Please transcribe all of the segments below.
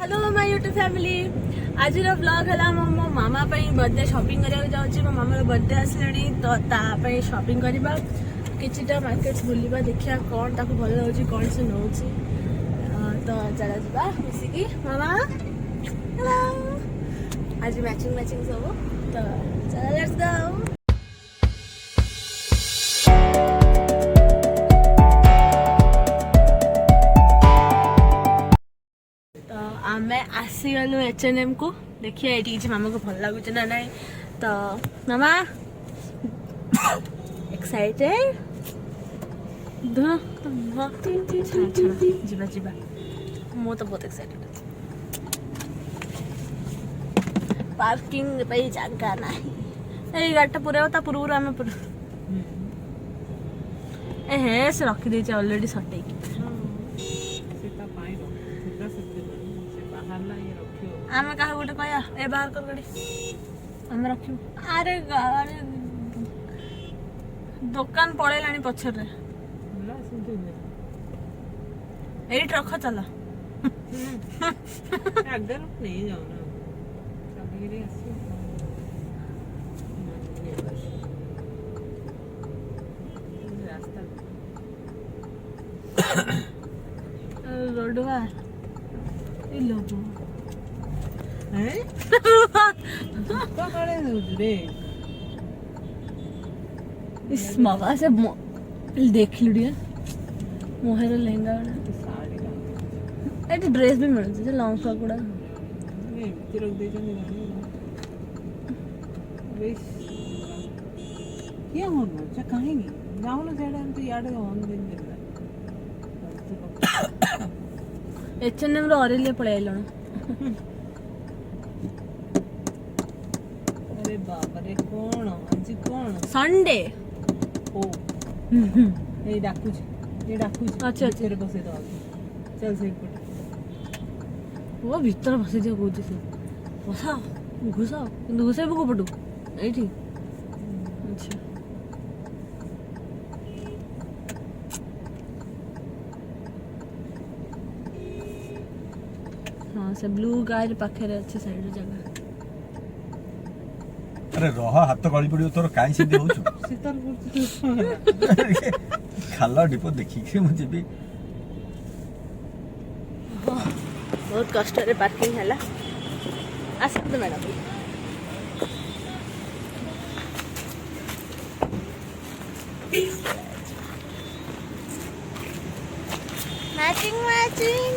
Hello my YouTube family. आज vlog है मो मामा बर्थडे शॉपिंग करने जाऊँगी। मो मामार बर्थडे आसले तो तापाई शॉपिंग करवा किछिटा मार्केट बुलवा देखिया कौन ताको भल लाଗୁଛି कौन से नौ तो चला जा मिसिकी मामा हेलो आज मैचिंग मैचिंग सब तो चला लेट्स गो। आमे आसीगलु H&M को देखिए ये मामा को भल लगुच ना नहीं तो मामा एक्साइटेड जीवा जीवा मो तो बहुत एक्साइटेड अछि। पार्किंग पे जगह नहीं ए गाड़ी पूरा ता पूर्व आम ए हे से रखी दे ऑलरेडी सटे आम क्या गोटे कह ए बाहर कर गाड़ी आम रख अरे गाड़ी दुकान पड़ेला पछरे एट रख चल रोडवा इस मगा से देख लुड़िया मोहर लहंगा एटी ड्रेस भी मिलती है लॉन्ग फ्रॉक गुड़ा क्या होना चा कहेंगे जाओ ना साइड हम तो याद है ऑन दिन देना H&M रो ऑरेलिया पड़े लो अरे बाबा रे कौन आज कौन संडे ओ ये डाकुच अच्छा तेरे बसे तो चल से पट वो भीतर बसे दिया कोची से बसा घुसा किंतु घुसे को पटू एठी अच्छा हाँ से ब्लू गाय पाखे रे अच्छे साइड जगह अरे रह हाथ गली पड़ो तोर कहीं से होछु सीतर गुरु खाला डिपो देखी के मु जेबी बहुत कष्ट रे पार्किंग हैला आसत मैडम मैचिंग मैचिंग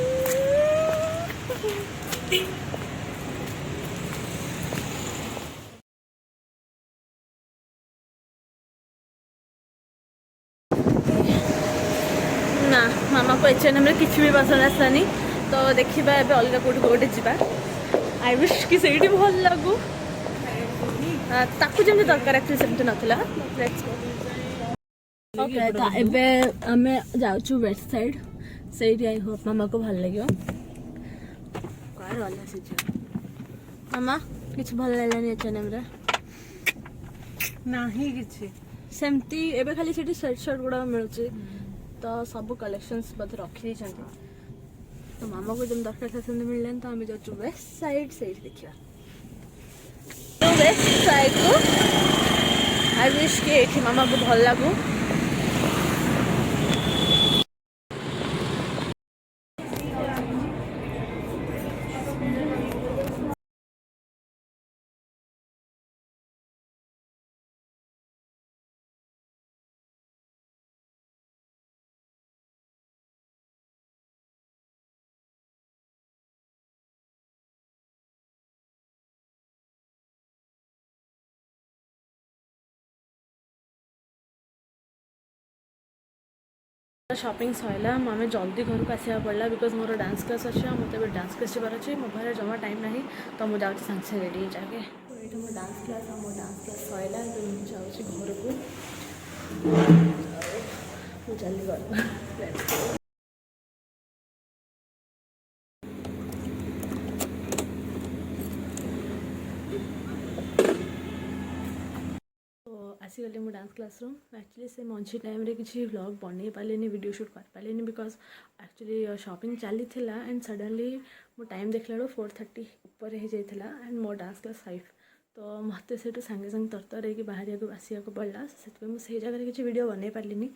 ना मामा को H&M रे किछि भी पसंद आसलानी तो देखिबा एबे अलगा कोठी कोठी जिबा आई विश कि सेठी भल लागू ताकू जेम दरकार एक्चुअली सेमते नथला लेट्स गो ओके ता एबे हमें जाउछु वेस्ट साइड सेठी आई होप मामा को भल लागियो कार वाला से मामा किछ भल लागलानी H&M रे नाही किछि सेमती एबे खाली सेठी शर्ट शर्ट गुडा मिलुची तो सब कलेक्शंस बधे रखी दी तो मामा को जब दरकार था मिलने तो हमें जो वेस्ट साइड देखिए तो वेस्ट साइड को आई विश कि मामा को भल लागू शॉपिंग सैला आम जल्दी घर को आसा पड़ा बिकज मोर डांस क्लास अच्छे मतलब डांस क्लास जबार अच्छे मो पाखे जमा टाइम ना तो मुझे जाऊँगी सागे सागे रेडी जाके तो ये मो डांस क्लास सैला तो जाऊँगी घर को चली घर आसीगली मो डांस क्लास रूम एक्चुअली से मंझी टाइम रे किसी व्लॉग बनै पारे वीडियो शूट कर पारे बिकज एक्चुअली शॉपिंग चली एंड सडनली मो टाइम देखला 4:30 ऊपर हो जाता एंड मो डांस क्लास 5 तो मत से सागे सागे तरतर हो बाहर आसिया पड़ा से मुझे जगह किसी वीडियो बनै पारे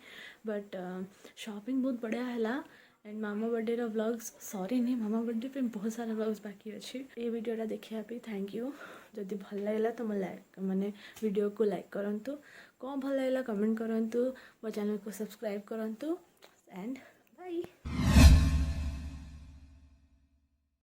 बट शॉपिंग बहुत बढ़िया है एंड मामा बर्थडे रो व्लॉग्स सॉरी नहीं मामा बर्थडे पे बहुत सारा व्लॉग्स बाकी अच्छी ये वीडियोटा देखिया पे थैंक यू जदि भल लगा तो मो लाइक माने वीडियो को लाइक करंतु कौन भल लगा कमेंट करंतु मो चैनल को सब्सक्राइब करंतु एंड बाय।